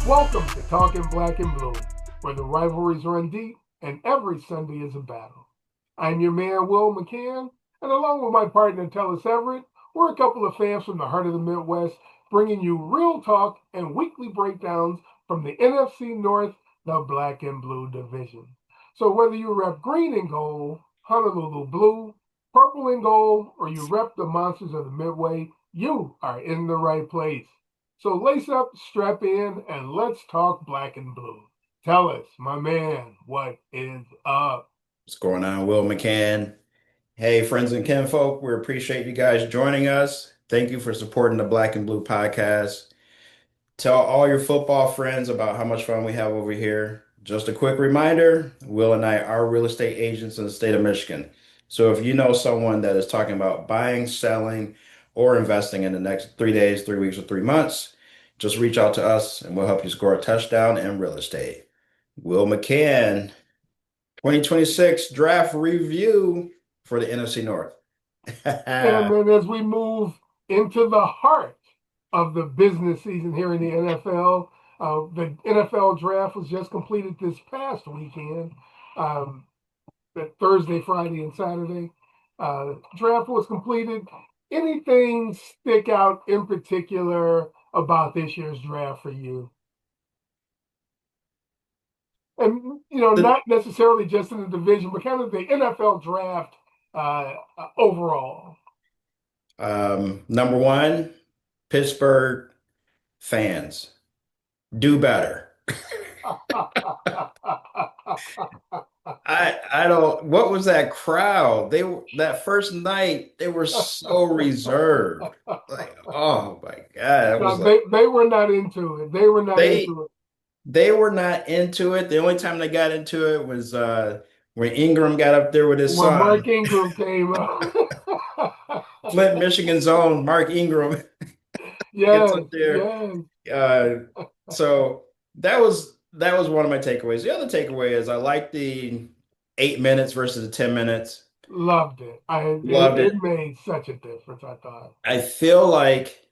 Welcome to Talking Black and Blue, where the rivalries run deep and every Sunday is a battle. I'm your man, Wil McCann, and along with my partner, Tellis Everett, we're a couple of fans from the heart of the Midwest, bringing you real talk and weekly breakdowns from the NFC North, the Black and Blue division. So whether you rep green and gold, Honolulu blue, purple and gold, or you rep the monsters of the Midway, you are in the right place. So lace up, strap in, and let's talk black and blue. Tell us, my man, what is up? What's going on, Wil McCann? Hey, friends and kinfolk, we appreciate you guys joining us. Thank you for supporting the Black and Blue podcast. Tell all your football friends about how much fun we have over here. Just a quick reminder, Wil and I are real estate agents in the state of Michigan. So if you know someone that is talking about buying, selling, or investing in the next 3 days, 3 weeks, or 3 months, just reach out to us and we'll help you score a touchdown in real estate. Wil McCann. 2026 draft review for the NFC North. And then as we move into the heart of the business season here in the NFL, the NFL draft was just completed this past weekend, um, Thursday, Friday, and Saturday. Draft was completed. Anything stick out in particular about this year's draft for you? And The, not necessarily just in the division, but kind of the NFL draft overall. Number one, Pittsburgh fans, do better. I don't, what was that crowd? They were that first night, they were so reserved. Like, oh my God. I was No, like, they were not into it. They were not they into it. they were not into it. The only time they got into it was when Ingram got up there with his When son. Mark Ingram came up. Flint, Michigan's own Mark Ingram gets Yes, up there. yes. Uh, so that was one of my takeaways. The other takeaway is I like the 8 minutes versus the 10 minutes. Loved it. Loved It it. made such a difference, I thought. I feel like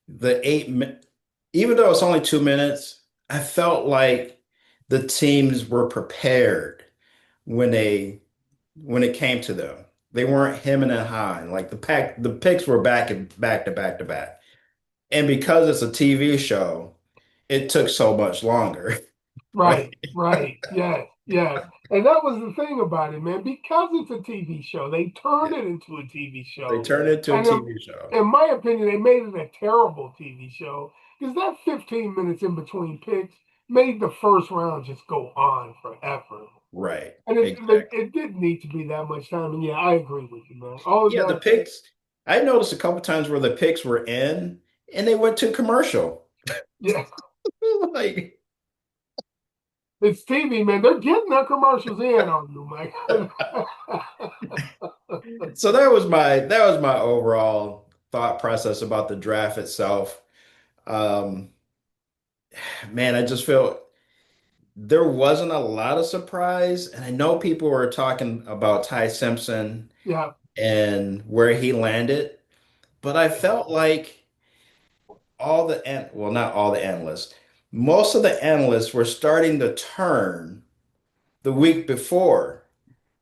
the even though it's only 2 minutes, I felt like the teams were prepared when when it came to them. They weren't hemming and hawing. Like the picks were back and back to back to back. And because it's a TV show, it took so much longer. Right, Like right. Yes, yes. And that was the thing about it, man. Because it's a TV show, they turned it into a TV they show. turned it into a And TV show. in my opinion, they made it a terrible TV show because that 15 minutes in between picks made the first round just go on forever. Right. And Exactly. it didn't need to be that much time. And yeah, I agree with you, man. All of Yeah, the that, picks. I noticed a couple times where the picks were in and they went to commercial. yeah, Like, it's TV, man. They're getting their commercials in on you, Mike. so that was my overall thought process about the draft itself. Um, man, I just felt there wasn't a lot of surprise, and I know people were talking about Ty Simpson Yeah, and where he landed, but I yeah, felt like well, not all the analysts, most of the analysts were starting to turn the week before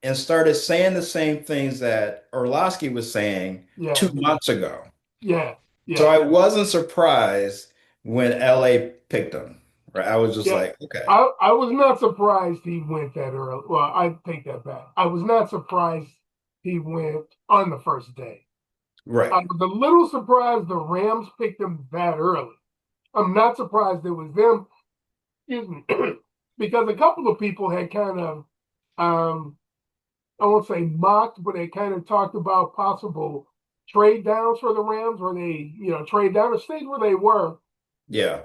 and started saying the same things that Orlovsky was saying yeah, 2 months ago. yeah, So yeah. I wasn't surprised when LA picked him. Right? I was just Yeah, like, okay, I was not surprised he went that early. Well, I take that back. I was not surprised he went on the first day. I right. was a little surprised the Rams picked him that early. I'm not surprised it was them, excuse me, because a couple of people had kind of, um, I won't say mocked, but they kind of talked about possible trade downs for the Rams, where they, trade down or stayed where they were Yeah.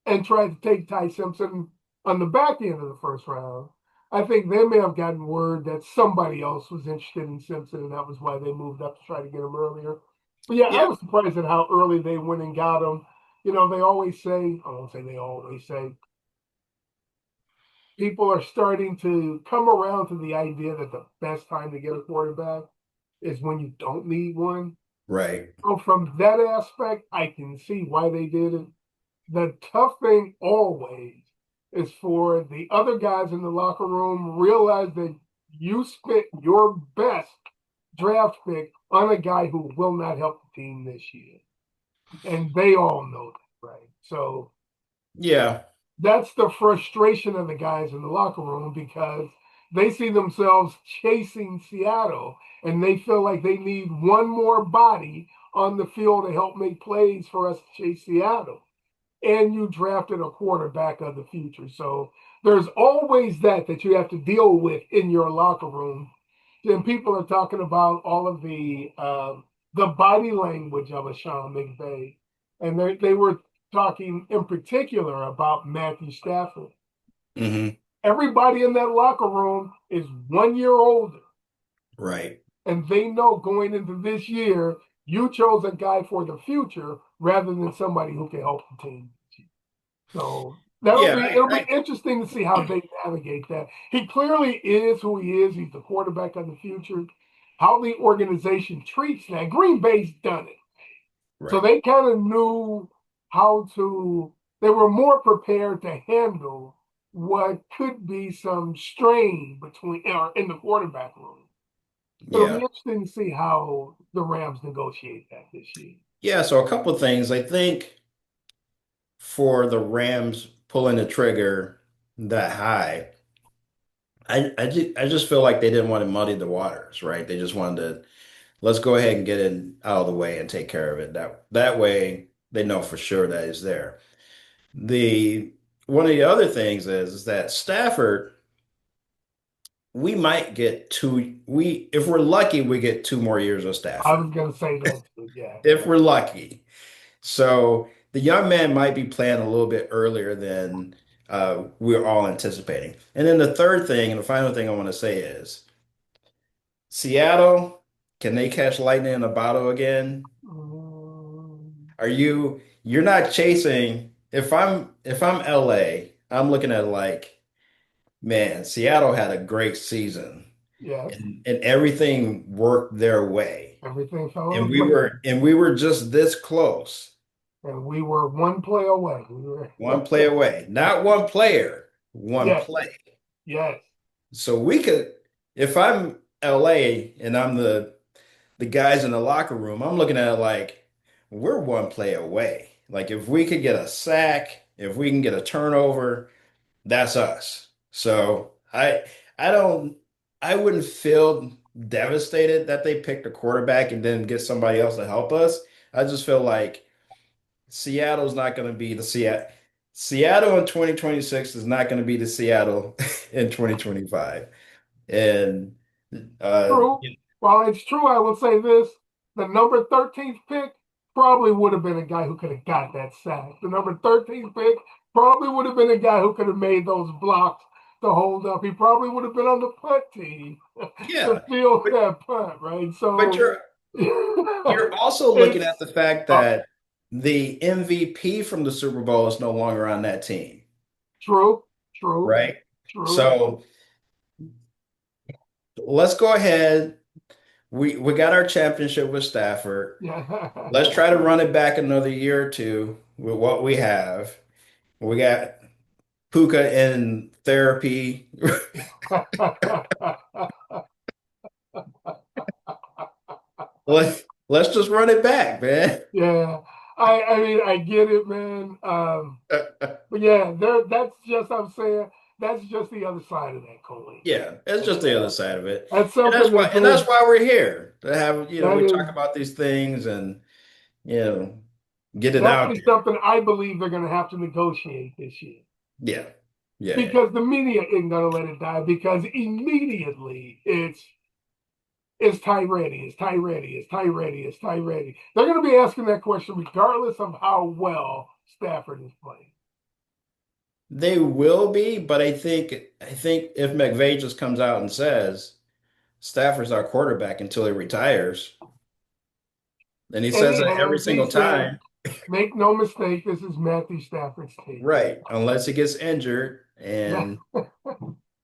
and tried to take Ty Simpson on the back end of the first round. I think they may have gotten word that somebody else was interested in Simpson, and that was why they moved up to try to get him earlier. But yeah, I Yeah. was surprised at how early they went and got him. They always say, I won't say they always say, people are starting to come around to the idea that the best time to get a quarterback is when you don't need one. Right. So from that aspect, I can see why they did it. the tough thing always is for the other guys in the locker room realize that you spent your best draft pick on a guy who will not help the team this year. And they all know that, right? So Yeah. that's the frustration of the guys in the locker room because they see themselves chasing Seattle and they feel like they need one more body on the field to help make plays for us to chase Seattle. And you drafted a quarterback of the future. So there's always that you have to deal with in your locker room. And people are talking about all of the body language of a Sean McVay, and they were talking in particular about Matthew Stafford. Hmm. Everybody in that locker room is 1 year older, Right. and they know going into this year, you chose a guy for the future rather than somebody who can help the team. So Yeah. it'll be interesting to see how they navigate that. He clearly is who he is. He's the quarterback of the future. How the organization treats that. Green Bay's done it. So Right. they kind of knew how to, they were more prepared to handle what could be some strain between or in the quarterback room. It'll be Yeah. interesting to see how the Rams negotiate that this year. Yeah. So a couple of things. I think for the Rams pulling the trigger that high, I just feel like they didn't want to muddy the waters, right? They just wanted to let's go ahead and get it out of the way and take care of it. That way they know for sure that it's there. The one of the other things is that Stafford, we might get two, we if we're lucky, we get 2 more years of I Stafford. was going to say that too. Yeah, If yeah. we're lucky. So the young man might be playing a little bit earlier than we're all anticipating. And then the third thing and the final thing I want to say is Seattle, can they catch lightning in a bottle again? Mm, You're not chasing if I'm LA, I'm looking at it like, man, Seattle had a great season yes. and everything worked their way. Everything fell And into we place. were and we were just this close, And we were one play away. We were, one play away. Not one player, one yes, play. yes. So we could, if I'm LA and I'm the guys in the locker room, I'm looking at it like we're one play away. Like if we could get a sack, if we can get a turnover, that's us. So I don't I wouldn't feel devastated that they picked a quarterback and then get somebody else to help us. I just feel like Seattle's not going to be the Seattle in 2026 is not going to be the Seattle in 2025. And uh True. While it's true, I will say this: the number 13th pick probably would have been a guy who could have got that sack. The number 13th pick probably would have been a guy who could have made those blocks to hold up. He probably would have been on the punt team to yeah, field but, that punt, right? but So you're also looking at it's the fact uh, that the MVP from the Super Bowl is no longer on that team, true, true, right? true. So let's go ahead. We got our championship with Stafford. Yeah. Let's try to run it back another year or two with what we have. We got Puka in therapy. Let's just run it back, man. Yeah, I mean I get it, man. But yeah, that's just I'm saying that's just the other side of that coin. Yeah, it's That's just the other side of it. that's And that's something why that and that's they why we're here to have, that we is talk about these things and you know, get it out definitely there. something I believe they're going to have to negotiate this year Yeah. Yeah, yeah. because the media isn't going to let it die because immediately it's Ty ready, is Ty ready, is Ty ready, is Ty ready. They're going to be asking that question regardless of how well Stafford is playing. They will be, but I think if McVay just comes out and says Stafford's our quarterback until he retires, and he And says he it every has, he single said, time, make no mistake, this is Matthew Stafford's team. right? Unless he gets injured, Yeah. and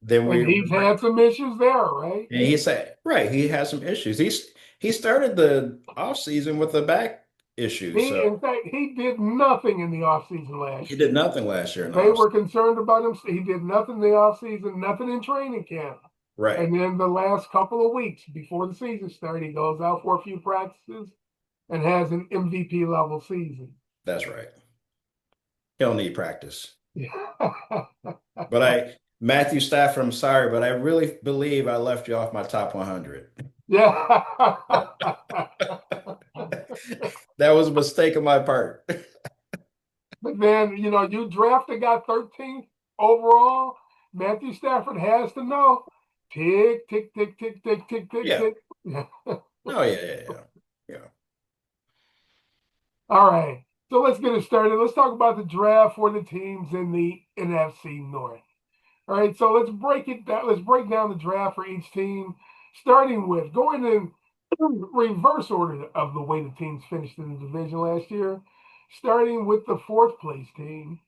then And he's had some issues there, right? and he said, right, he has some issues. He started the offseason with a back. issue. He, So in fact, he did nothing in the offseason he last did year. nothing last year in the They offseason. were concerned about him. He did nothing in the offseason, nothing in training camp. Right. And then the last couple of weeks before the season started, he goes out for a few practices and has an MVP level season. That's right. He'll need practice. Yeah. But Matthew Stafford, I'm sorry, but I really believe I left you off my top 100. Yeah. That was a mistake on my part. But then, you draft a guy 13th overall. Matthew Stafford has to know tick, tick, tick, tick, tick, tick, tick, Yeah. tick. Oh, yeah, yeah, yeah. Yeah. All right. So let's get it started. Let's talk about the draft for the teams in the NFC North. All right. So let's break it down. Let's break down the draft for each team, starting with going in reverse order of the way the teams finished in the division last year, starting with the fourth place team.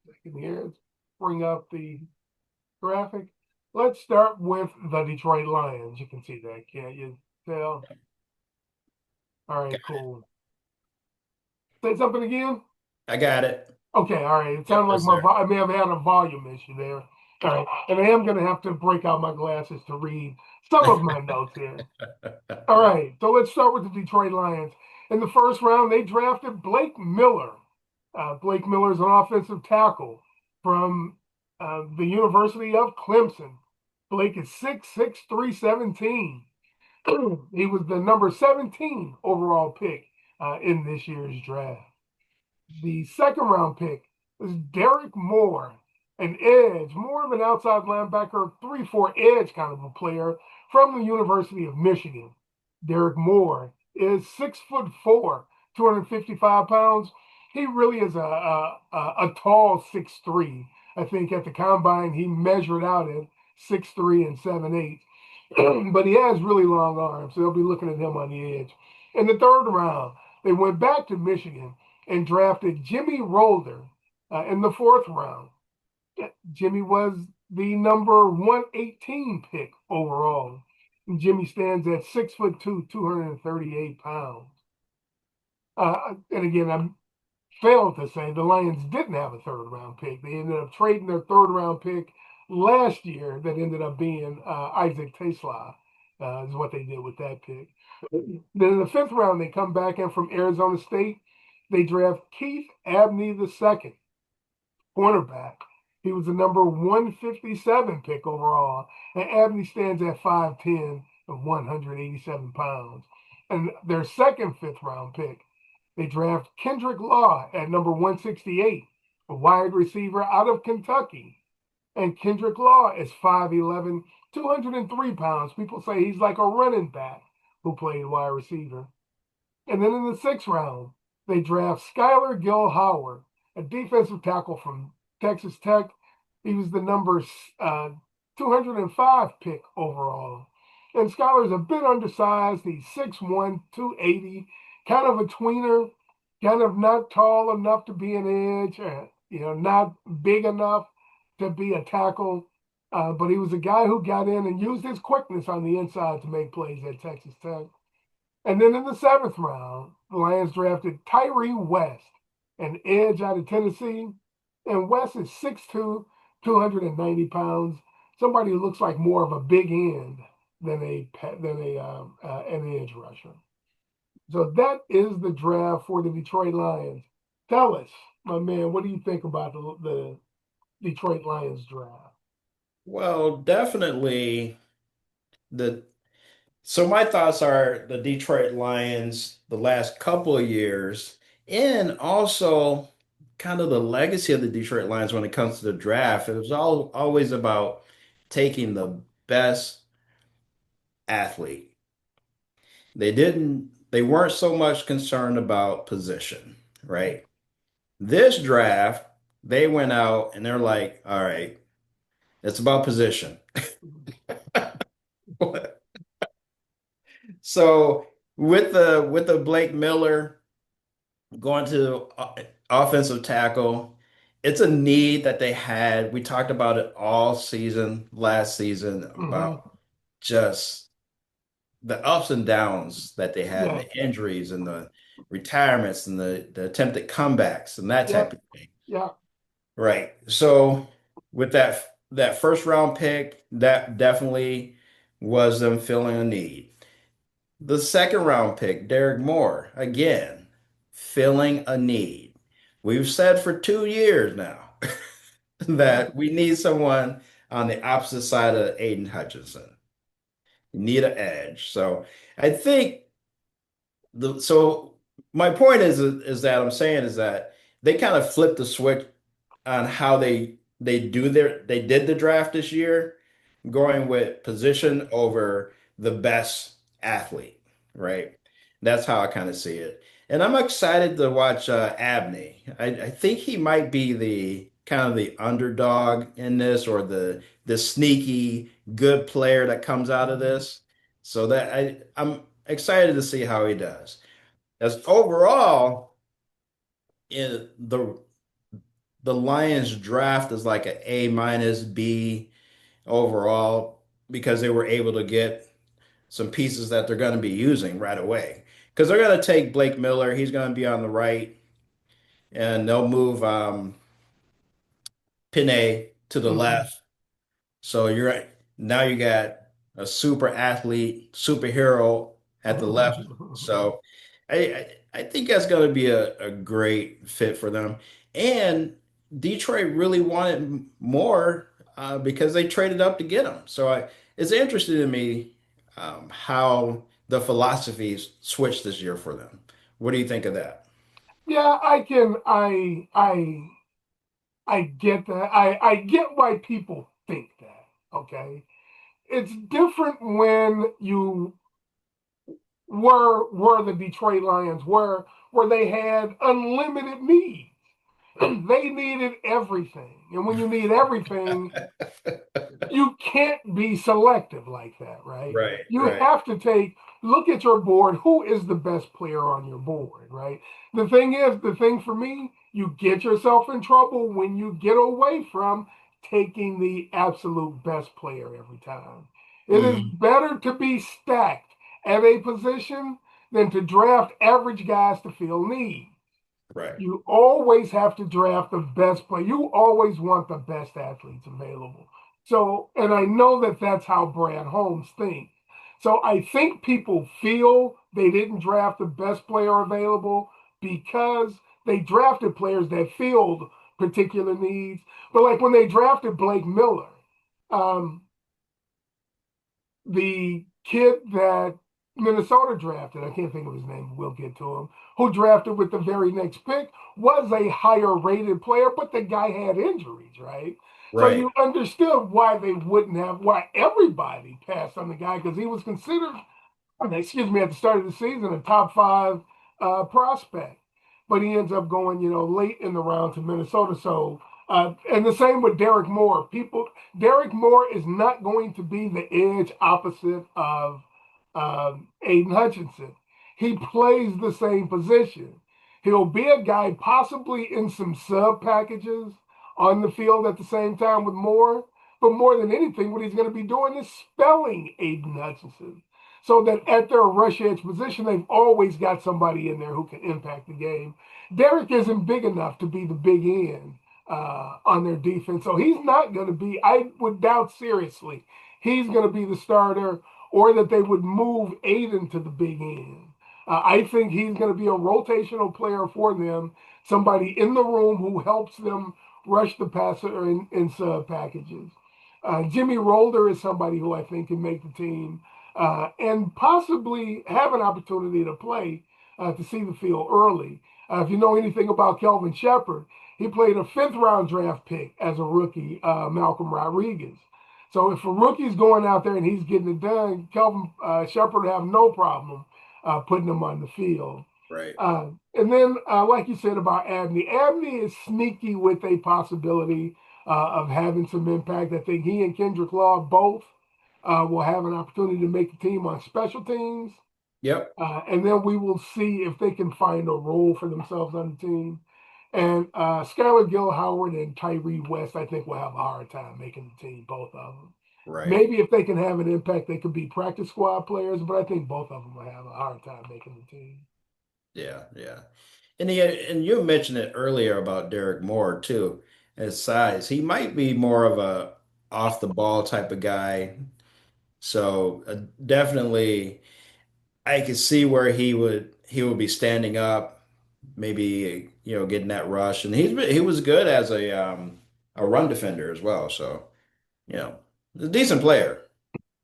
Second here, let's bring up the graphic. Let's start with the Detroit Lions. You can see that, can't you tell? All right, cool. Say something again. I got it. Okay, all right. It Yep, sounded like that's there. I may have had a volume issue there. All right, and I am going to have to break out my glasses to read some of my notes here. All right, so let's start with the Detroit Lions. In the first round, they drafted Blake Miller. Blake Miller is an offensive tackle from the University of Clemson. Blake is 6'6", 317. He was the number 17 overall pick in this year's draft. The second round pick is Derek Moore, an edge, more of an outside linebacker, 3-4 edge kind of a player from the University of Michigan. Derek Moore is 6'4", 255 pounds. He really is a tall 6'3". I think at the combine he measured out at 6'3" and 7'8". But he has really long arms, so they'll be looking at him on the edge. In the third round, they went back to Michigan and drafted Jimmy Rolder in the fourth round. Jimmy was the number 118 pick overall. And Jimmy stands at 6'2", 238 pounds. And again, I failed to say the Lions didn't have a third round pick. They ended up trading their third round pick last year that ended up being Isaac Tesla, is what they did with that pick. Then in the fifth round, they come back in from Arizona State. They draft Keith Abney II, cornerback. He was the number 157 pick overall, and Abney stands at 5'10" and 187 pounds. And their second fifth round pick, they draft Kendrick Law at number 168, a wide receiver out of Kentucky. And Kendrick Law is 5'11", 203 pounds. People say he's like a running back who played wide receiver. And then in the sixth round, they draft Skylar Gill Howard, a defensive tackle from Texas Tech. He was the number 205 pick overall. And Skylar's a bit undersized. He's 6'1", 280, kind of a tweener, kind of not tall enough to be an edge, not big enough to be a tackle. But he was a guy who got in and used his quickness on the inside to make plays at Texas Tech. And then in the seventh round, the Lions drafted Tyree West, an edge out of Tennessee. And West is 6'2", 290 pounds. Somebody who looks like more of a big end than an edge rusher. So that is the draft for the Detroit Lions. Tell us, my man, what do you think about the Detroit Lions draft? Well, definitely the so my thoughts are the Detroit Lions the last couple of years, and also kind of the legacy of the Detroit Lions when it comes to the draft. It was always about taking the best athlete. They weren't so much concerned about position, right? This draft, they went out and they're like, all right, it's about position. So with the Blake Miller going to offensive tackle, it's a need that they had. We talked about it all season, last season, Mm-hmm. about just the ups and downs that they had, and Yeah, the injuries and the retirements and the attempted comebacks and that yeah, type of thing. yeah. Right. So with that first round pick, that definitely was them filling a need. The second round pick, Derek Moore, again, filling a need. We've said for 2 years now that we need someone on the opposite side of Aiden Hutchinson. You need an edge. So I think so my point is that I'm saying is that they kind of flipped the switch on how they did the draft this year, going with position over the best athlete, right? That's how I kind of see it. And I'm excited to watch Abney. I think he might be the kind of the underdog in this, or the sneaky good player that comes out of this. So that I'm excited to see how he does. As overall, in the Lions draft is like an A minus B overall, because they were able to get some pieces that they're going to be using right away. Because they're going to take Blake Miller, he's going to be on the right, and they'll move Pinay to the Mhm. left. So you're right. Now you got a super athlete, superhero at the left. So I think that's going to be a great fit for them. And Detroit really wanted more because they traded up to get him. So it's interesting to me how the philosophies switched this year for them. What do you think of that? Yeah, I get that. I get why people think that. Okay. It's different when you were the Detroit Lions, where they had unlimited needs. They needed everything. And when you need everything, you can't be selective like that, right? Right, You right. have to look at your board. Who is the best player on your board, right? The thing for me, you get yourself in trouble when you get away from taking the absolute best player every time. It is Mhm. better to be stacked at a position than to draft average guys to fill needs. Right. You always have to draft the best player. You always want the best athletes available. So, and I know that that's how Brad Holmes thinks. So I think people feel they didn't draft the best player available because they drafted players that filled particular needs. But like when they drafted Blake Miller, um, the kid that Minnesota drafted, I can't think of his name, but we'll get to him, who drafted with the very next pick, was a higher rated player, but the guy had injuries, right? So Right. you understood why they wouldn't have, why everybody passed on the guy, because he was considered, excuse me, at the start of the season, a top five prospect. But he ends up going, late in the round to Minnesota. So, and the same with Derek Moore. Derek Moore is not going to be the edge opposite of Aiden Hutchinson. He plays the same position. He'll be a guy possibly in some sub packages on the field at the same time with Moore. But more than anything, what he's going to be doing is spelling Aiden Hutchinson, so that at their rush edge position, they've always got somebody in there who can impact the game. Derek isn't big enough to be the big end on their defense, so he's not going to be. I would doubt seriously he's going to be the starter, or that they would move Aiden to the big end. I think he's going to be a rotational player for them, somebody in the room who helps them rush the passer in sub packages. Jimmy Rolder is somebody who I think can make the team and possibly have an opportunity to play to see the field early. If you know anything about Kelvin Shepard, he played a fifth round draft pick as a rookie, Malcolm Rodriguez. So if a rookie's going out there and he's getting it done, Kelvin Shepard have no problem putting him on the field. Right. And then, like you said about Abney, Abney is sneaky with a possibility of having some impact. I think he and Kendrick Law both will have an opportunity to make the team on special teams. Yep. And then we will see if they can find a role for themselves on the team. And Skylar Gill Howard and Tyree West, I think, will have a hard time making the team, both of them. Right. Maybe if they can have an impact, they could be practice squad players, but I think both of them will have a hard time making the team. Yeah, yeah. And you mentioned it earlier about Derek Moore too, his size. He might be more of a off the ball type of guy. So definitely I could see where he would be standing up, maybe getting that rush. And he was good as a run defender as well. So, a decent player.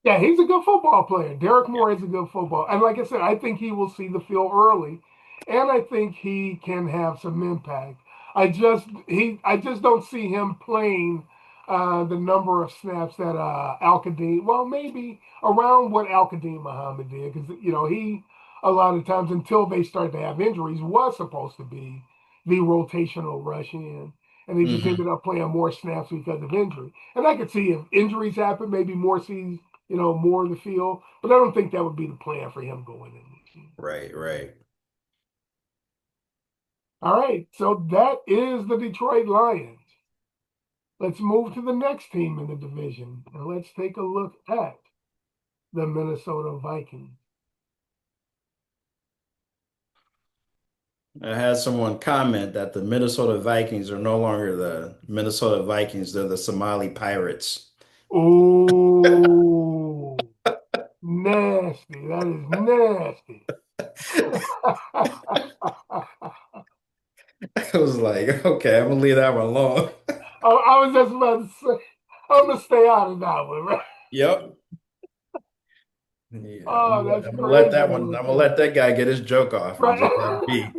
Yeah, he's a good football player. Derek Moore is a good football. And like I said, I think he will see the field early. And I think he can have some impact. I just don't see him playing the number of snaps that Al Qadim, well, maybe around what Al Qadim Muhammad did, because he a lot of times until they start to have injuries was supposed to be the rotational rush in. And he just Hmm. ended up playing more snaps because of injury. And I could see if injuries happen, maybe more sees more of the field. But I don't think that would be the plan for him going in this year. Right, right. All right, so that is the Detroit Lions. Let's move to the next team in the division, and let's take a look at the Minnesota Vikings. I had someone comment that the Minnesota Vikings are no longer the Minnesota Vikings, they're the Somali Pirates. Oh, nasty. That is nasty. I was like, okay, I'm gonna leave that one alone. I was just about to say, I'm going to stay out of that one, right? Yep. Yeah, Oh, that's I'm gonna let crazy that to one. I'm look gonna at. let that guy get his joke off and just let it Right. be.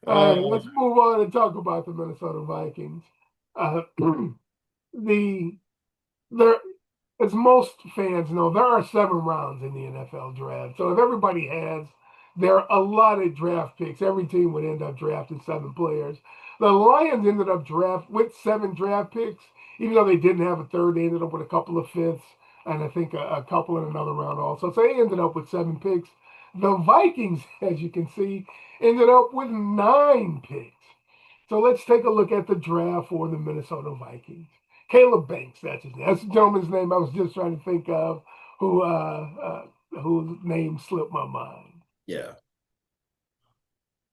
All Uh, right, let's move on and talk about the Minnesota Vikings. The there, as most fans know, there are 7 rounds in the NFL draft. So if everybody has their allotted draft picks, every team would end up drafting 7 players. The Lions ended up draft with 7 draft picks, even though they didn't have a third. They ended up with a couple of fifths and I think a couple in another round also. So they ended up with 7 picks. The Vikings, as you can see, ended up with 9 picks. So let's take a look at the draft for the Minnesota Vikings. Caleb Banks, that's his name. That's the gentleman's name I was just trying to think of, who whose name slipped my mind. yeah.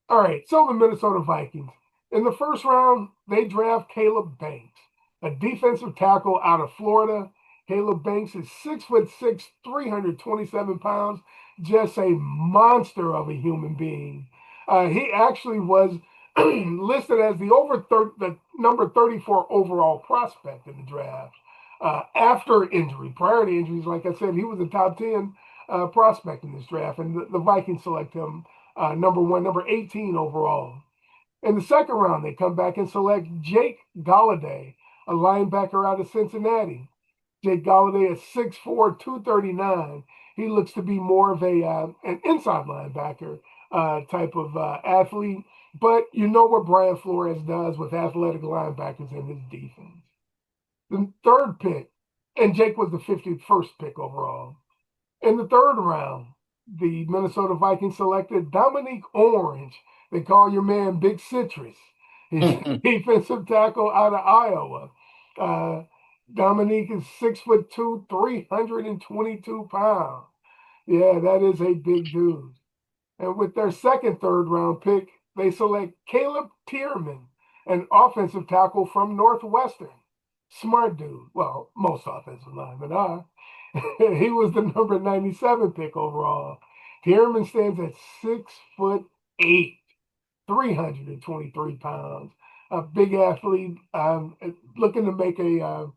All right, so the Minnesota Vikings. In the first round, they draft Caleb Banks, a defensive tackle out of Florida. Caleb Banks is 6'6", 327 pounds, just a monster of a human being. He actually was listed as the number 34 overall prospect in the draft. After injury, prior to injuries, like I said, he was a top 10 prospect in this draft, and the Vikings select him number 1, number 18 overall. In the second round, they come back and select Jake Galladay, a linebacker out of Cincinnati. Jake Galladay is 6'4", 239. He looks to be more of an inside linebacker type of athlete, but you know what Brian Flores does with athletic linebackers in his defense. The third pick, and Jake was the 51st pick overall. In the third round, the Minnesota Vikings selected Dominique Orange. They call your man Big Citrus. He's defensive tackle out of Iowa. Uh, Dominique is 6'2", 322 pounds. Yeah, that is a big dude. And with their second third round pick, they select Caleb Tierman, an offensive tackle from Northwestern. Smart dude. Well, most offensive linemen are. He was the number 97 pick overall. Tierman stands at 6'8", 323 pounds. A big athlete, looking to make an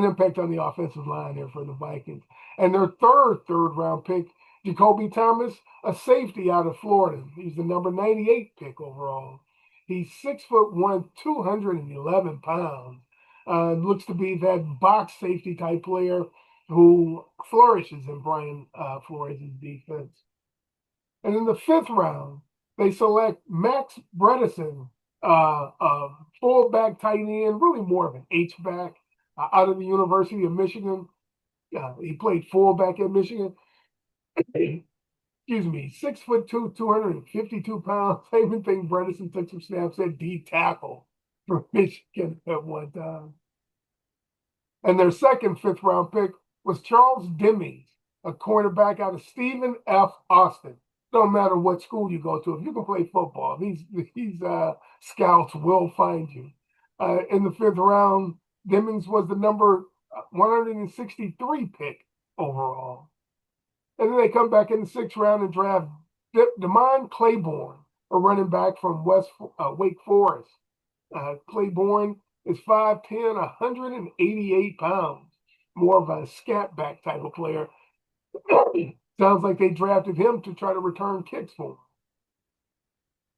impact on the offensive line there for the Vikings. And their third round pick, Jacoby Thomas, a safety out of Florida. He's the number 98 pick overall. He's 6'1", 211 pounds. Looks to be that box safety type player who flourishes in Brian Flores' defense. And in the fifth round, they select Max Bredesen, a fullback tight end, really more of an H-back out of the University of Michigan. He played fullback at Michigan. excuse me, 6'2", 252 pounds. I even think Bredesen took some snaps at D tackle for Michigan at one time. And their second fifth round pick was Charles Demings, a cornerback out of Stephen F. Austin. Don't matter what school you go to, if you can play football, these scouts will find you. In the fifth round, Demings was the number 163 pick overall. And then they come back in the sixth round and draft Demond Claiborne, a running back from Wake Forest. Claiborne is 5'10", 188 pounds, more of a scat back type of player. Sounds like they drafted him to try to return kicks for him.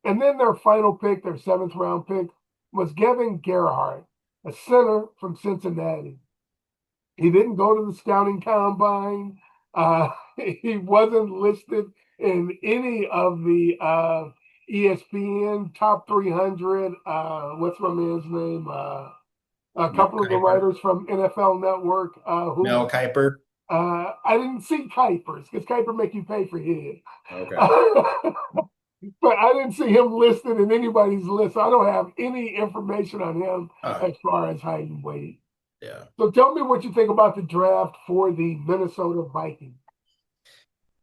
And then their final pick, their seventh round pick, was Gavin Gerhardt, a center from Cincinnati. He didn't go to the scouting combine. He wasn't listed in any of the ESPN top 300. What's my man's name? A Mel couple of the Kiper. writers from NFL Network who Mel Kiper. I didn't see Kuipers because Kuiper make you pay for his. Okay. But I didn't see him listed in anybody's list. So I don't have any information on him as far as height and weight. Yeah. So tell me what you think about the draft for the Minnesota Vikings.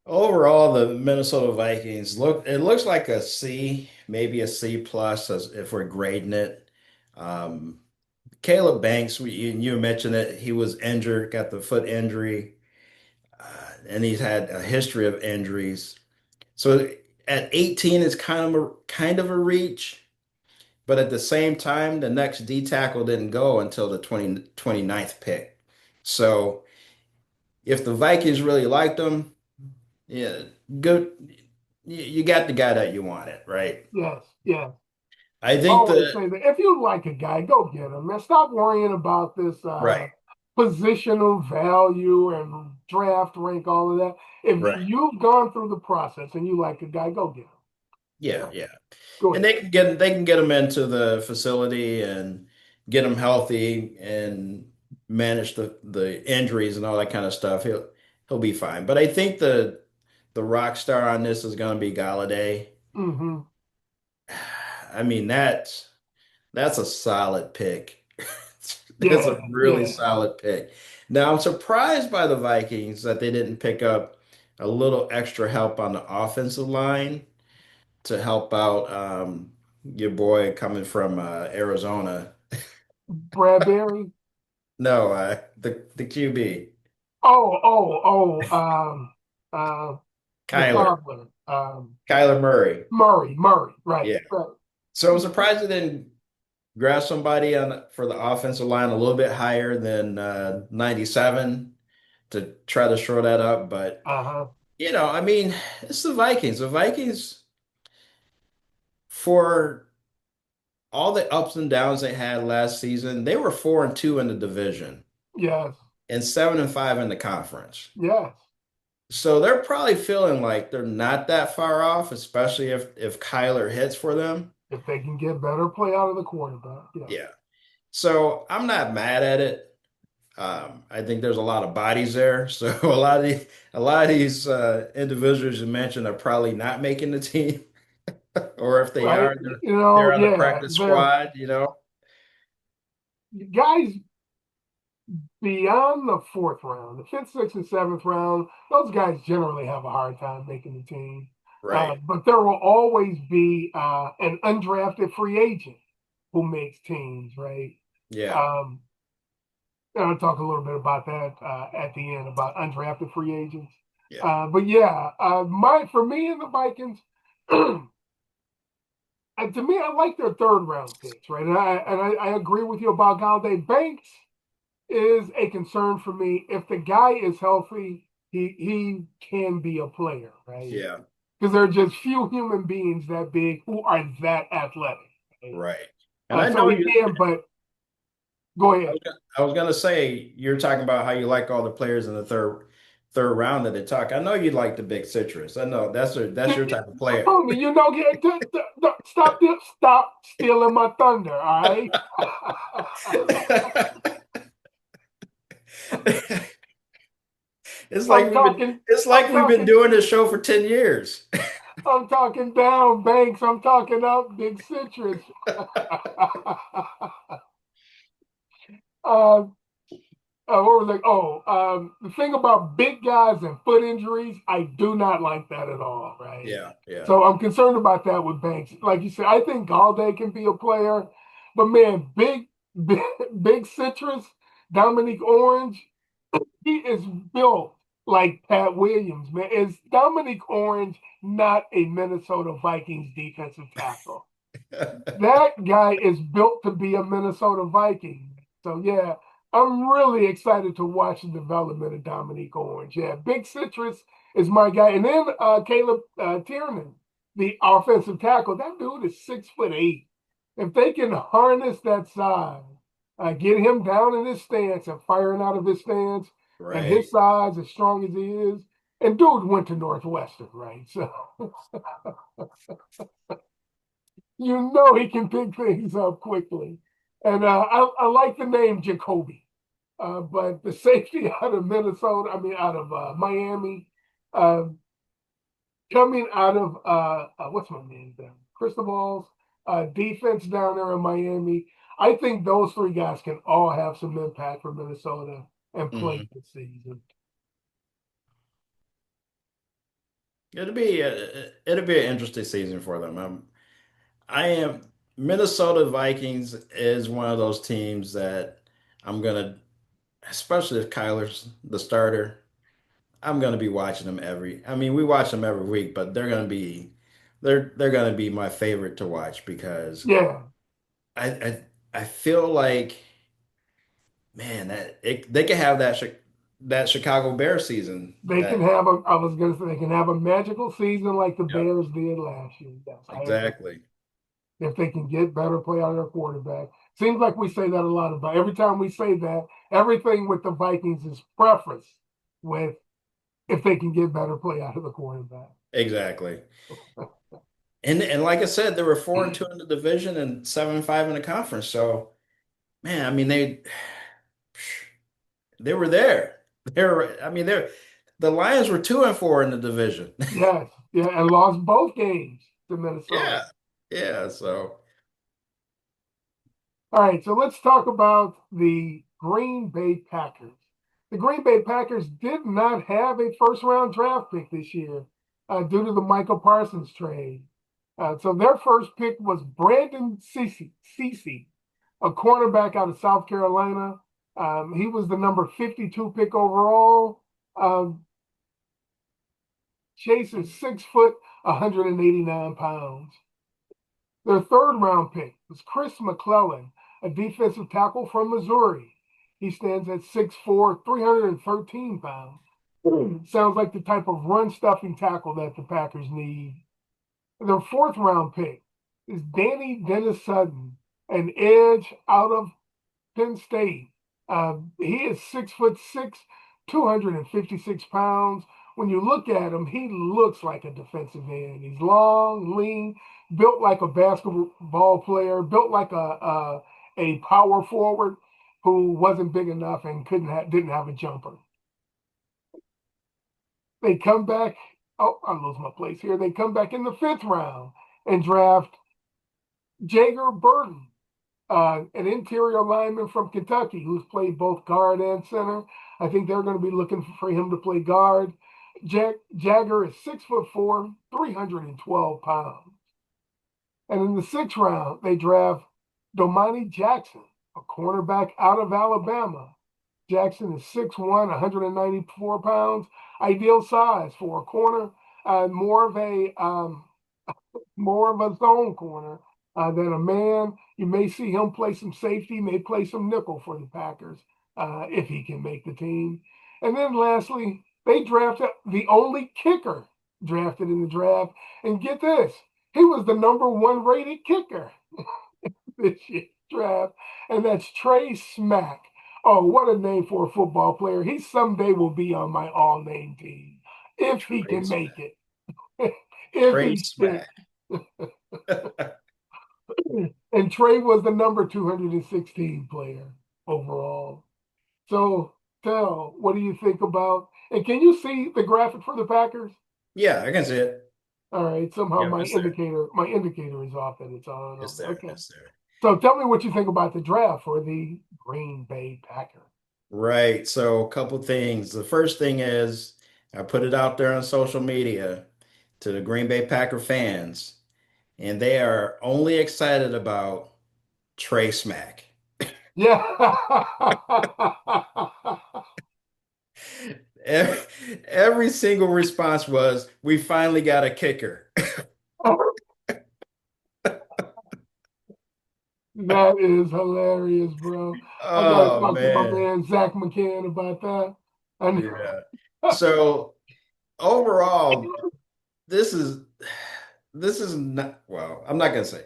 Overall, the Minnesota Vikings it looks like a C, maybe a C plus as if we're grading it. Um, Caleb Banks, you mentioned it. He was injured, got the foot injury, and he's had a history of injuries. So at 18, it's kind of a reach, but at the same time, the next D tackle didn't go until the 29th pick. So if the Vikings really liked him, yeah, good. You got the guy that you wanted, right? Yes, yes. I I think always the say that if you like a guy, go get him. Man, stop worrying about this right, positional value and draft rank, all of that. If right. you've gone through the process and you like a guy, go get him. Yeah, Yeah, yeah. go And ahead. they can get him into the facility and get him healthy and manage the injuries and all that kind of stuff. He'll be fine. But I think the rock star on this is going to be Galladay. Mm-hmm. I mean that's a solid pick. That's a Yeah, really yeah. solid pick. Now I'm surprised by the Vikings that they didn't pick up a little extra help on the offensive line to help out your boy coming from Arizona. Bradbury. No, the QB, Uh, the Kyler, cobbler. Kyler Murray. Murray. Right, Yeah. right. So I'm surprised they didn't grab somebody for the offensive line a little bit higher than 97 to try to shore that up. But Uh-huh. I mean, it's the Vikings. The Vikings, for all the ups and downs they had last season, they were 4-2 in the division Yes, and 7-5 in the conference. yes. So they're probably feeling like they're not that far off, especially if Kyler hits for them. If they can get better play out of the quarterback. Yeah. Yeah. So I'm not mad at it. I think there's a lot of bodies there. So a lot of these individuals you mentioned are probably not making the team, or if they Right. are, they're on the Yeah. practice They're squad. guys beyond the fourth round, the fifth, sixth, and seventh round, those guys generally have a hard time making the team. Right. But there will always be an undrafted free agent who makes teams, right? Yeah. Um, and I'll talk a little bit about that at the end about undrafted free agents. Yeah. But yeah, for me and the Vikings, to me, I like their third round picks, right? And I agree with you about Galladay. Banks is a concern for me. If the guy is healthy, he can be a player, right? Yeah. Because there are just few human beings that big who are that athletic. Right? Right. And I So know he you. can, but go I ahead. was gonna, I was gonna say you're talking about how you like all the players in the third round that they talk. I know you like the big citrus. I know that's your type of player. Tony, stop stealing my thunder, all right? It's like I'm we've been talking, it's I'm like we've been talking, doing this show for 10 years. I'm talking down, Banks. I'm talking up, Big Citrus. uh, what was it? Oh, the thing about big guys and foot injuries, I do not like that at all, right? Yeah, yeah. So I'm concerned about that with Banks. Like you said, I think Galladay can be a player, but man, big, big citrus, Dominique Orange, he is built like Pat Williams, man. Is Dominique Orange not a Minnesota Vikings defensive tackle? That guy is built to be a Minnesota Viking. So yeah, I'm really excited to watch the development of Dominique Orange. Yeah, Big Citrus is my guy, and then Caleb Tiernan, the offensive tackle. That dude is 6'8". If they can harness that size, get him down in his stance and firing out of his stance, and Right. his size as strong as he is, and dude went to Northwestern, right? So you know he can pick things up quickly. And I like the name Jacoby, but the safety out of Minnesota, I mean, out of Miami, uh, coming out of, what's my name then? Cristobal's defense down there in Miami. I think those three guys can all have some impact for Minnesota and play Mhm. this season. It'll be an interesting season for them. I am Minnesota Vikings is one of those teams that I'm gonna, especially if Kyler's the starter, I'm gonna be watching them every. I mean, we watch them every week, but they're gonna be my favorite to watch because Yeah, I feel like, man, they could have that Chicago Bear season. they can That have a, I was going to say, they can have a magical season like the Yep, Bears did last year. Yes, I agree. exactly. If they can get better play out of their quarterback. Seems like we say that a lot about every time we say that, everything with the Vikings is prefaced with if they can get better play out of the quarterback. Exactly. And like I said, they were 4-2 in the division and 7-5 in the conference. So, man, I mean they were there. I mean, the Lions were 2-4 in the division. Yes, yeah, and lost both games to Minnesota. Yeah. Yeah. So, All right, so let's talk about the Green Bay Packers. The Green Bay Packers did not have a first round draft pick this year due to the Michael Parsons trade. So their first pick was Brandon Cece, a cornerback out of South Carolina. He was the number 52 pick overall. Um, Chase is 6 foot, 189 pounds. Their third round pick was Chris McClellan, a defensive tackle from Missouri. He stands at 6'4", 313 pounds. Sounds like the type of run stuffing tackle that the Packers need. Their fourth round pick is Danny Dennis Sutton, an edge out of Penn State. He is 6'6", 256 pounds. When you look at him, he looks like a defensive end. He's long, lean, built like a basketball player, built like a power forward who wasn't big enough and didn't have a jumper. They come back. Oh, I lose my place here. They come back in the fifth round and draft Jager Burton, an interior lineman from Kentucky who's played both guard and center. I think they're going to be looking for him to play guard. Jagger is 6'4", 312 pounds. And in the sixth round, they draft Domani Jackson, a cornerback out of Alabama. Jackson is 6'1", 194 pounds, ideal size for a corner, more of a zone corner than a man. You may see him play some safety, may play some nickel for the Packers if he can make the team. And then lastly, they drafted the only kicker drafted in the draft. And get this, he was the number one rated kicker this year's draft, and that's Trey Smack. Oh, what a name for a football player. He someday will be on my all name team if he can Trace, make it, if he Trace sticks. back. And Trey was the number 216 player overall. So tell. What do you think about? And can you see the graphic for the Packers? Yeah, I can see it. All right. Somehow Yep, my it's there. indicator is off that it's on. It's there. Okay. It's there. So tell me what you think about the draft for the Green Bay Packers. Right. So a couple things. The first thing is I put it out there on social media to the Green Bay Packer fans, and they are only excited about Trey Smack. Yeah. Every single response was, "We finally got a kicker." That is hilarious, bro. I gotta Oh talk to my man. man Zach McCann about that. And Yeah. So overall, this is this is not well, I'm not gonna say.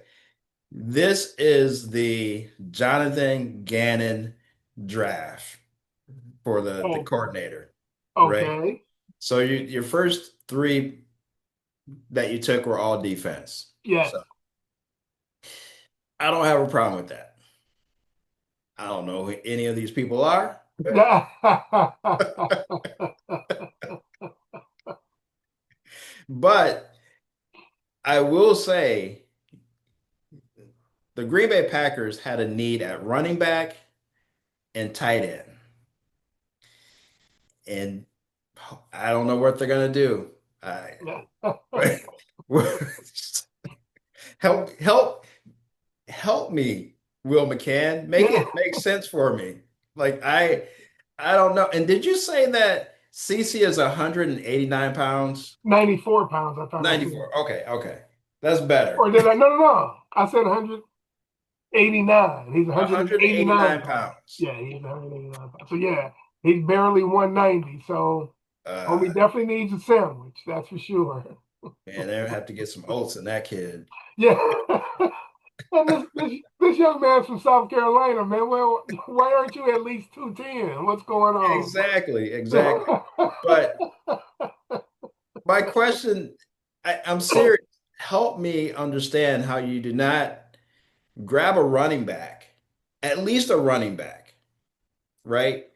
This is the Jonathan Gannon draft for the oh, coordinator, right? okay. So your first three that you took were all defense. Yes. So I don't have a problem with that. I don't know who any of these people are, but I will say the Green Bay Packers had a need at running back and tight end. And I don't know what they're gonna do. I help help me, Will McCann. Make Yeah. it make sense for me. Like I don't know. And did you say that CC is 189 pounds? 94 pounds, I thought I said. 94. Okay, okay. That's better. Or did I? No, no, no. I said 189. He's 189 189 pounds. pounds. Yeah, he's 189 pounds. So, yeah, he's barely 190. So, homie Uh definitely needs a sandwich. That's for sure. Man, they have to get some oats in that kid. Yeah. And this young man's from South Carolina, man. Well, why aren't you at least 210? What's going on? Exactly, exactly. But my question, I'm serious. Help me understand how you do not grab a running back, at least a running back, right?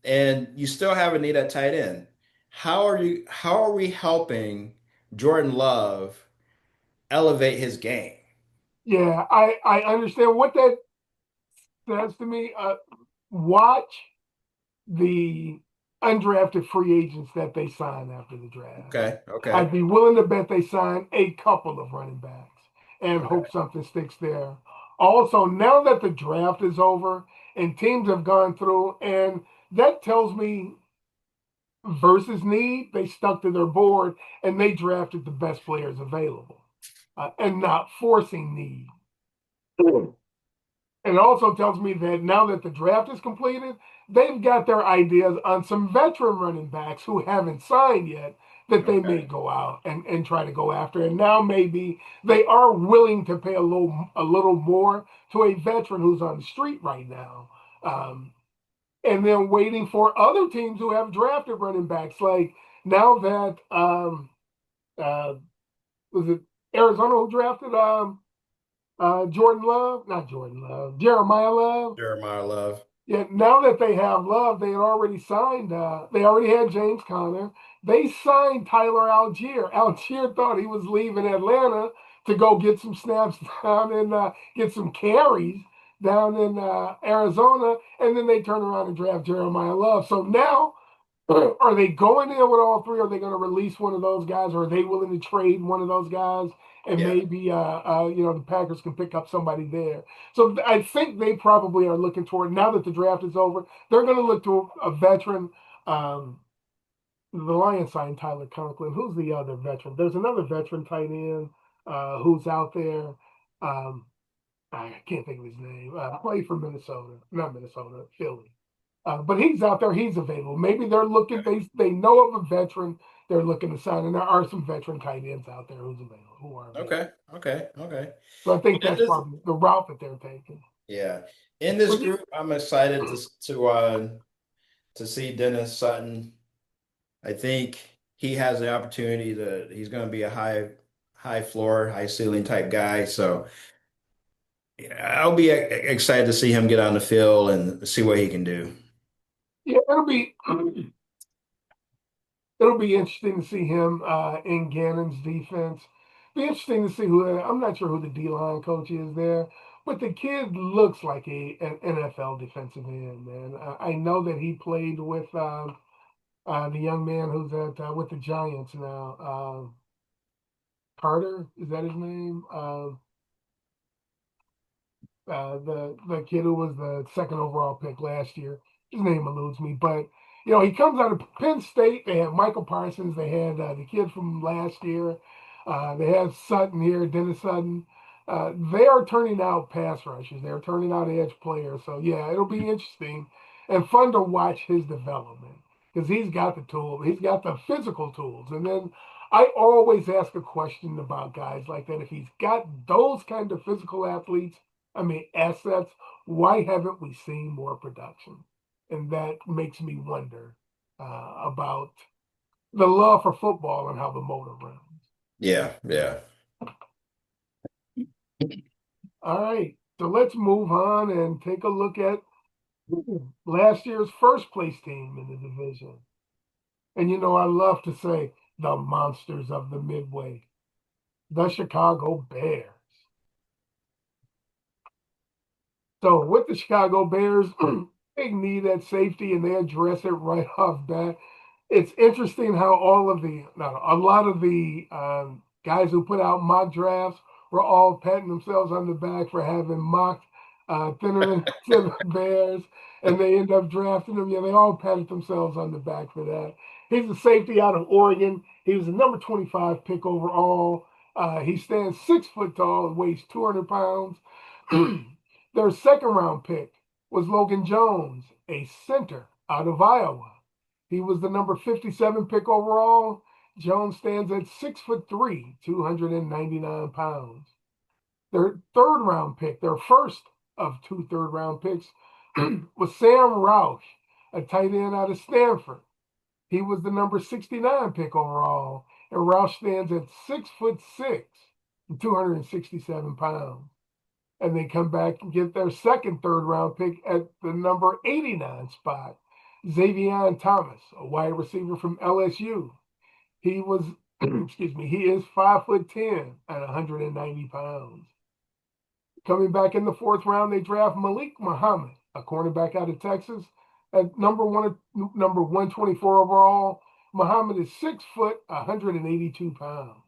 And you still have a need at tight end. How are we helping Jordan Love elevate his game? Yeah, I understand what that says to me. Watch the undrafted free agents that they sign after the draft. Okay, okay, I'd be willing to bet they sign a couple of running backs and hope okay. something sticks there. Also, now that the draft is over and teams have gone through, and that tells me versus need, they stuck to their board and they drafted the best players available and not forcing need. It also tells me that now that the draft is completed, they've got their ideas on some veteran running backs who haven't signed yet that they may Okay. go out and try to go after. And now maybe they are willing to pay a little more to a veteran who's on the street right now. And then waiting for other teams who have drafted running backs. Like now that uh, was it Arizona who drafted Jordan Love, not Jordan Love, Jeremiah Love. Jeremiah Love. Yeah, now that they have Love, they had already signed. They already had James Conner. They signed Tyler Algier. Algier thought he was leaving Atlanta to go get some snaps down and get some carries down in Arizona, and then they turn around and draft Jeremiah Love. So now, are they going in with all three? Are they going to release one of those guys, or are they willing to trade one of those guys? And Yeah, maybe the Packers can pick up somebody there. So I think they probably are looking toward now that the draft is over. They're going to look to a veteran. Um, the Lions signed Tyler Conklin. Who's the other veteran? There's another veteran tight end who's out there. Um, I can't think of his name. Played for Minnesota, not Minnesota, Philly. But he's out there. He's available. Maybe they're looking. They know of a veteran they're looking to sign, and there are some veteran tight ends out there who are available. okay, okay, okay. So I think In that's this, probably the route that they're taking. yeah, in this But group, I'm excited to see Dennis Sutton. I think he has the opportunity he's going to be a high floor, high ceiling type guy. So yeah, I'll be excited to see him get on the field and see what he can do. Yeah, it'll be interesting to see him in Gannon's defense. Be interesting to see who I'm not sure who the D line coach is there, but the kid looks like an NFL defensive end, man. I know that he played with the young man who's at with the Giants now. Carter, is that his name? The kid who was the second overall pick last year. His name eludes me, but he comes out of Penn State. They had Michael Parsons. They had the kid from last year. They have Sutton here, Dennis Sutton. They are turning out pass rushers. They're turning out edge players. So yeah, it'll be interesting and fun to watch his development because he's got the tool. He's got the physical tools. And then I always ask a question about guys like that. If he's got those kind of physical athletes, I mean, assets, why haven't we seen more production? And that makes me wonder about the love for football and how the motor runs. Yeah, yeah. All right, so let's move on and take a look at last year's first place team in the division. And I love to say the monsters of the Midway, the Chicago Bears. So with the Chicago Bears, they need that safety and they address it right off bat. It's interesting how a lot of the guys who put out mock drafts were all patting themselves on the back for having mocked thinner to the Bears, and they end up drafting them. Yeah, they all patted themselves on the back for that. He's a safety out of Oregon. He was the number 25 pick overall. He stands 6 foot tall and weighs 200 pounds. Their second round pick was Logan Jones, a center out of Iowa. He was the number 57 pick overall. Jones stands at 6'3", 299 pounds. Their third round pick, their first of two third round picks, was Sam Roush, a tight end out of Stanford. He was the number 69 pick overall, and Roush stands at 6'6", 267 pounds. And they come back and get their second third round pick at the number 89 spot. Xavier Thomas, a wide receiver from LSU. He was, excuse me, he is 5'10" and 190 pounds. Coming back in the fourth round, they draft Malik Muhammad, a cornerback out of Texas, at number 124 overall. Muhammad is 6 foot, 182 pounds.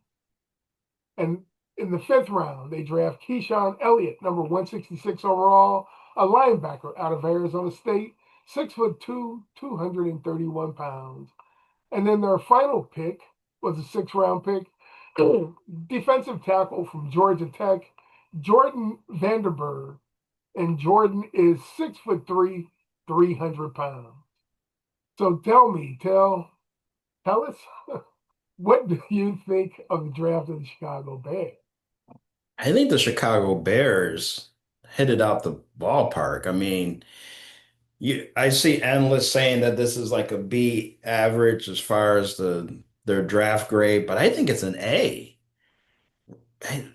And in the fifth round, they draft Keyshawn Elliott, number 166 overall, a linebacker out of Arizona State, 6'2", 231 pounds. And then their final pick was a sixth-round pick, defensive tackle from Georgia Tech, Jordan Vanderberg. And Jordan is 6'3", 300 pounds. So tell us, what do you think of the draft of the Chicago Bears? I think the Chicago Bears hit it out the ballpark. I mean, I see analysts saying that this is like a B average as far as their draft grade, but I think it's an A. And,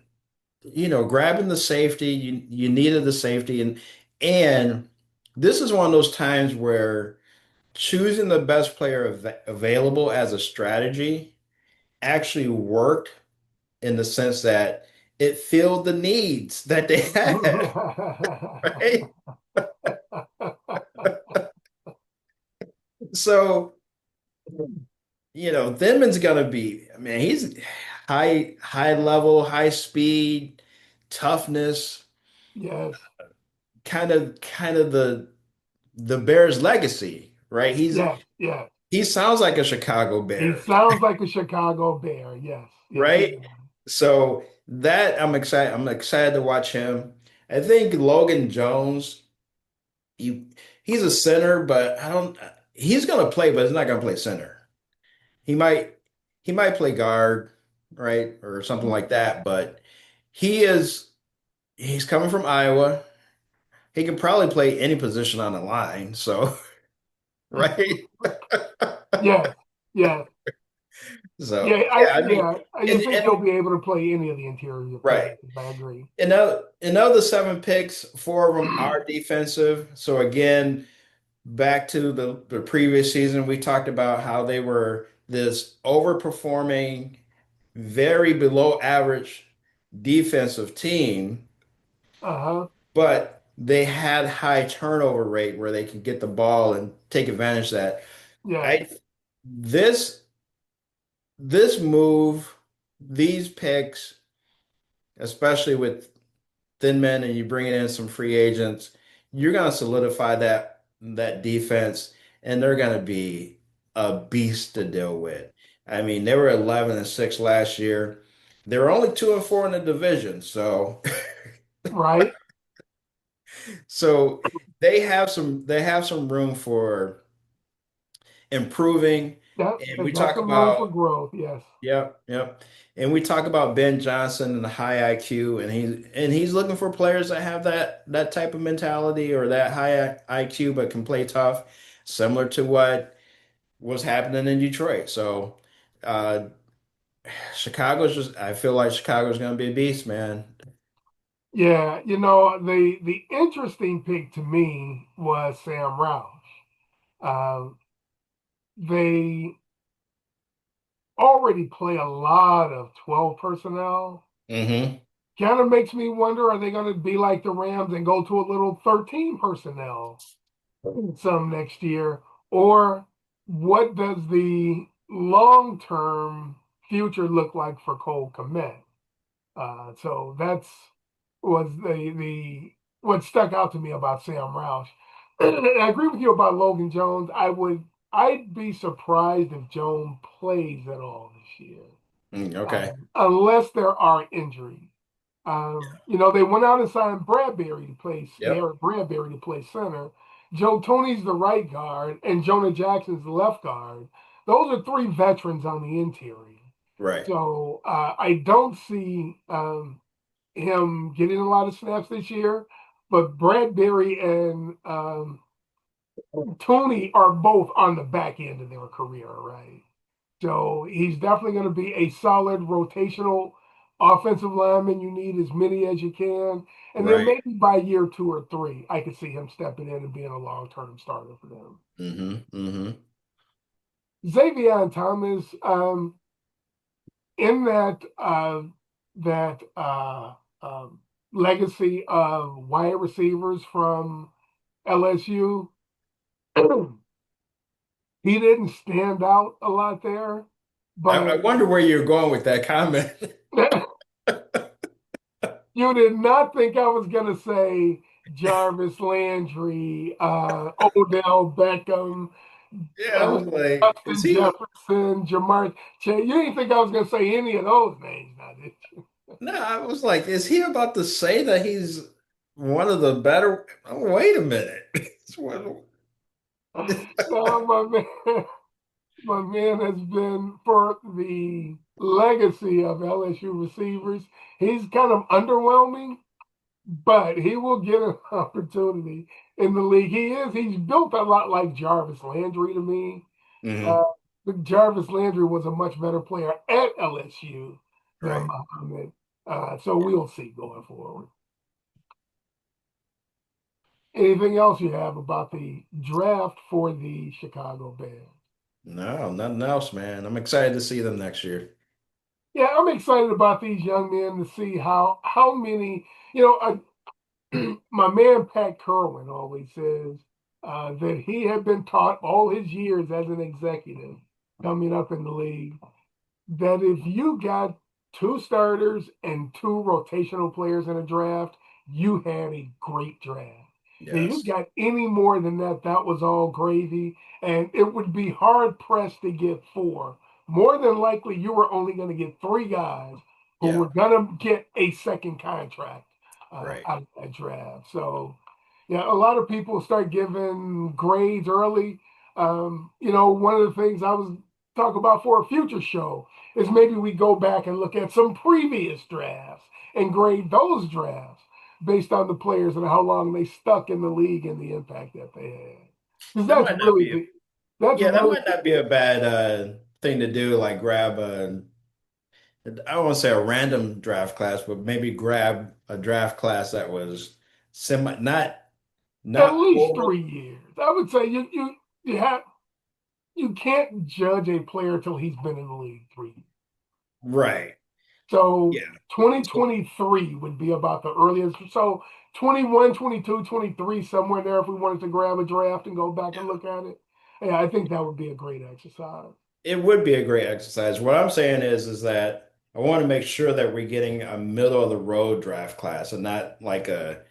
grabbing the safety, you needed the safety, and this is one of those times where choosing the best player available as a strategy actually worked in the sense that it filled the needs that they had, right? So, Denman's gonna be, I mean, he's high level, high speed, toughness, Yes, kind of the Bears legacy, right? yes, yes. He sounds like a Chicago He Bear, sounds like a Chicago Bear. Yes, yes, he right? does. So that I'm excited. I'm excited to watch him. I think Logan Jones, he he's a center, but I don't. He's gonna play, but he's not gonna play center. He might he might play guard, right, or something like that. But he is he's coming from Iowa. He can probably play any position on the line. So right. Yes, yes, So yeah. yeah, I mean, I and think he'll be able to play any of the interior right. positions. I agree. In other seven picks, four of them are defensive. So again, back to the previous season, we talked about how they were this overperforming, very below average defensive team, Uh-huh. but they had high turnover rate where they could get the ball and take advantage of that. Yes. I this this move, these picks, especially with thin men and you bringing in some free agents, you're going to solidify that defense, and they're going to be a beast to deal with. I mean, they were 11-6 last year. They were only 2-4 in the division, so Right. so they have some room for improving. Yep. And They we got talk some room for about growth. Yes. yep, yep. And we talk about Ben Johnson and the high IQ, and he's looking for players that have that type of mentality or that high IQ but can play tough, similar to what was happening in Detroit. So uh I feel like Chicago's gonna be a beast, man. Yeah. The interesting pick to me was Sam Roush. Uh, they already play a lot of 12 personnel. Hmm. Kind of makes me wonder, are they going to be like the Rams and go to a little 13 personnel some next year? Or what does the long-term future look like for Cole Kmet? So that's was the what stuck out to me about Sam Roush. And I agree with you about Logan Jones. I'd be surprised if Jones plays at all this year, Okay. unless there are injuries. They went out and signed Bradbury to play Yep. Garrett Bradbury to play center. Joe Tony's the right guard, and Jonah Jackson's the left guard. Those are three veterans on the interior. Right. So I don't see him getting a lot of snaps this year, but Bradbury and Tony are both on the back end of their career, right? So he's definitely going to be a solid rotational offensive lineman. You need as many as you can. And then Right. maybe by year 2 or 3, I could see him stepping in and being a long-term starter for them. Hmm. Xavier Thomas, in that legacy of wide receivers from LSU, he didn't stand out a lot there, I but wonder where you're going with that comment. you did not think I was going to say Jarvis Landry, Odell Beckham, Yeah, I uh, was like, is Justin he? Jefferson, Jamar Chase. You didn't think I was going to say any of those names, now, did you? No, I was like, is he about to say that he's one of the better? Oh, wait a minute. No, my man has been for the legacy of LSU receivers. He's kind of underwhelming, but he will get an opportunity in the league. He's built a lot like Jarvis Landry to me. Uh, Hmm. but Jarvis Landry was a much better player at LSU than Right. Muhammad. So we'll see going forward. Anything else you have about the draft for the Chicago Bears? No, nothing else, man. I'm excited to see them next year. Yeah, I'm excited about these young men to see how many. My man Pat Kerwin always says that he had been taught all his years as an executive coming up in the league that if you got two starters and two rotational players in a draft, you had a great draft. If you Yes. got any more than that, that was all gravy, and it would be hard pressed to get four. More than likely, you were only going to get three guys who Yeah. were going to get a second contract Right. out of that draft. So, yeah, a lot of people start giving grades early. One of the things I was talking about for a future show is maybe we go back and look at some previous drafts and grade those drafts based on the players and how long they stuck in the league and the impact that they had. Because That might not be a that's yeah, that really might not be a bad thing to do, like grab I don't want to say a random draft class, but maybe grab a draft class that was semi not At Not least over. 3 years. I would say you have you can't judge a player till he's been in the league 3 years. Right. So Yeah. So 2023 would be about the earliest. So 21, 22, 23, somewhere there, if we wanted to grab a draft and go back and look at it. Yeah, I think that would be a great exercise. it would be a great exercise. What I'm saying is that I want to make sure that we're getting a middle of the road draft class and not like a,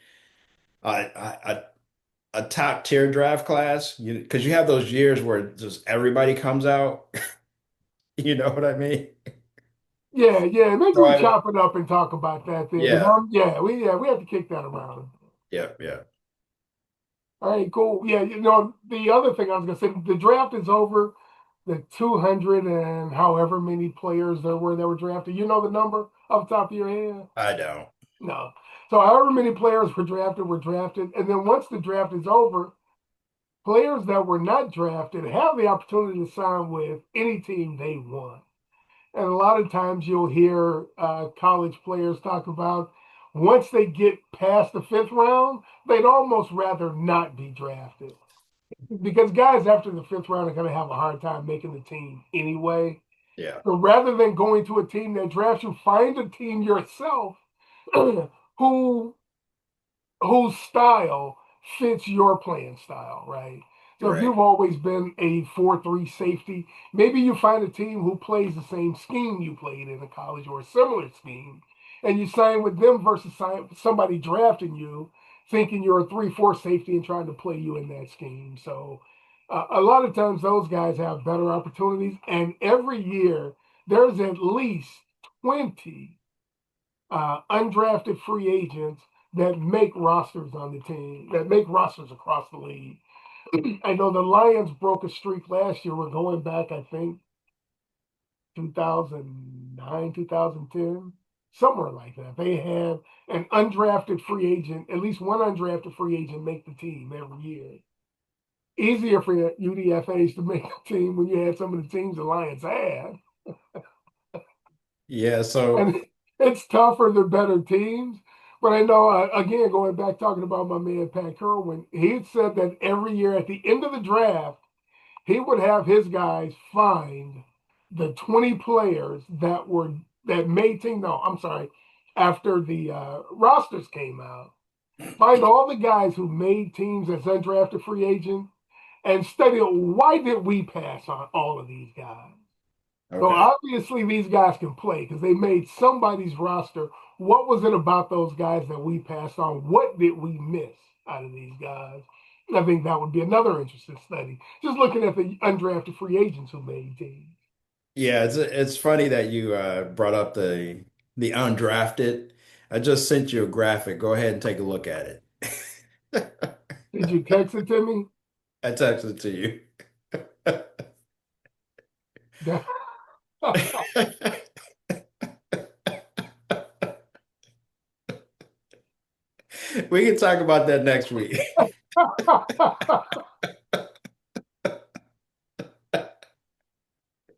a top tier draft class. Because you have those years where just everybody comes out. You know what I mean? Yeah, yeah. Maybe So we I, chop it up and talk about that then. Because yeah, we have to kick that around. yeah. All right, cool. Yeah, the other thing I was gonna say, the draft is over. The 200 and however many players there were that were drafted. You know the number off the top of your head? I don't. No. So however many players were drafted, and then once the draft is over, players that were not drafted have the opportunity to sign with any team they want. And a lot of times you'll hear college players talk about once they get past the fifth round, they'd almost rather not be drafted because guys after the fifth round are going to have a hard time making the team anyway. Yeah, So rather than going to a team that drafts you, find a team yourself who whose style fits your playing style, right? So if right. you've always been a 4-3 safety, maybe you find a team who plays the same scheme you played in college or a similar scheme, and you sign with them versus somebody drafting you thinking you're a 3-4 safety and trying to play you in that scheme. So a lot of times those guys have better opportunities, and every year there's at least 20 undrafted free agents that make rosters on the team, that make rosters across the league. I know the Lions broke a streak last year. We're going back, I think, 2009, 2010, somewhere like that. They had an undrafted free agent, at least one undrafted free agent make the team every year. Easier for UDFAs to make a team when you had some of the teams the Lions had. Yeah, so And it's tougher the better teams. But I know, again, going back talking about my man Pat Kerwin, he said that every year at the end of the draft, he would have his guys find the 20 players that made team. No, I'm sorry, after the rosters came out, find all the guys who made teams as undrafted free agents and study why did we pass on all of these guys. So okay. obviously these guys can play because they made somebody's roster. What was it about those guys that we passed on? What did we miss out of these guys? I think that would be another interesting study. Just looking at the undrafted free agents who made teams. Yeah, it's funny that you brought up the undrafted. I just sent you a graphic. Go ahead and take a look at it. Did you text it to me? I texted it to you. We can talk about that next week.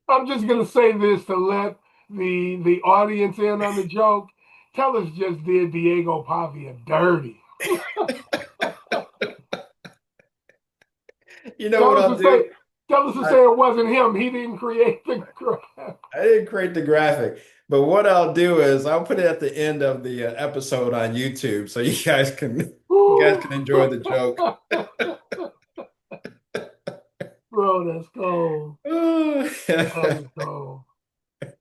I'm just gonna say this to let the audience in on the joke. Tellis just did Diego Pavia dirty. You know Tell what us I'll to say, do? tell us to I, say it wasn't him. He didn't create the crap. I didn't create the graphic, but what I'll do is I'll put it at the end of the episode on YouTube so you guys can enjoy the joke. Bro, that's cold. All That is cold.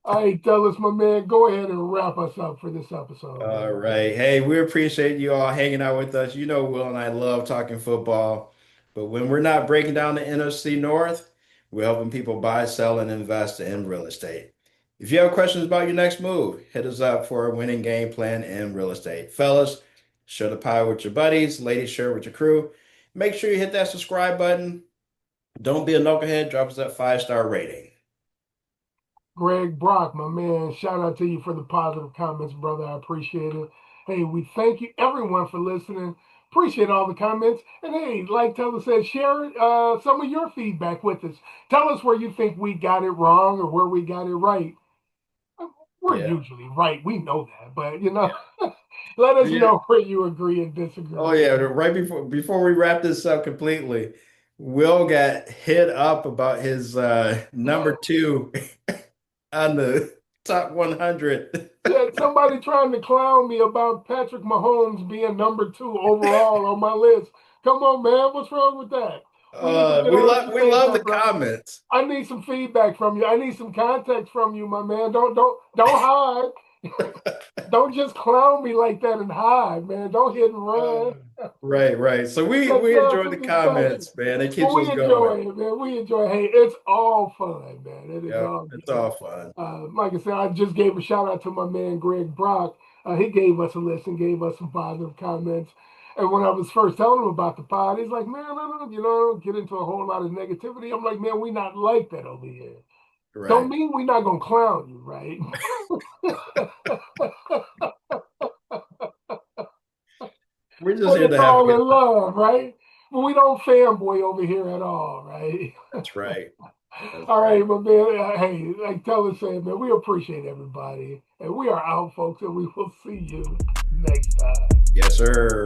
All right, tell us, my man. Go ahead and wrap us up for this episode, man. right. Hey, we appreciate you all hanging out with us. You know, Will and I love talking football, but when we're not breaking down the NFC North, we're helping people buy, sell, and invest in real estate. If you have questions about your next move, hit us up for a winning game plan in real estate. Fellas, share the pie with your buddies. Ladies, share it with your crew. Make sure you hit that subscribe button. Don't be a knucklehead. Drop us that 5-star rating. Greg Brock, my man, shout out to you for the positive comments, brother. I appreciate it. Hey, we thank you, everyone, for listening. Appreciate all the comments. And hey, like Taylor said, share some of your feedback with us. Tell us where you think we got it wrong or where we got it right. We're Yeah. usually right. We know that, but let us Yeah. know where you agree and disagree Oh with yeah, me. right before we wrap this up completely, Will got hit up about his number two on the top 100. Yeah, somebody trying to clown me about Patrick Mahomes being number 2 overall on my list. Come on, man. What's wrong with that? We need to get We on love the we same love the time, bro. comments. I need some feedback from you. I need some context from you, my man. Don't hide. Don't just clown me like that and hide, man. Don't hit and Uh, run. right. So Let's we have enjoy some the discussion. comments, man. It But keeps us we going. enjoy it, man. We enjoy it. Hey, it's all fun, man. It is Yeah, all it's good. all fun. Like I said, I just gave a shout out to my man Greg Brock. He gave us a list and gave us some positive comments. And when I was first telling him about the pod, he's like, man, no, don't get into a whole lot of negativity. I'm like, man, we not like that over here. Don't Right. mean we not gonna clown you, right? We're just But here it's to have a all good in time. love, right? But we don't fanboy over here at all, right? That's right. That's All right. right, but man, hey, like Teller said, man, we appreciate everybody. And we are out, folks, and we will see you next time. Yes, sir.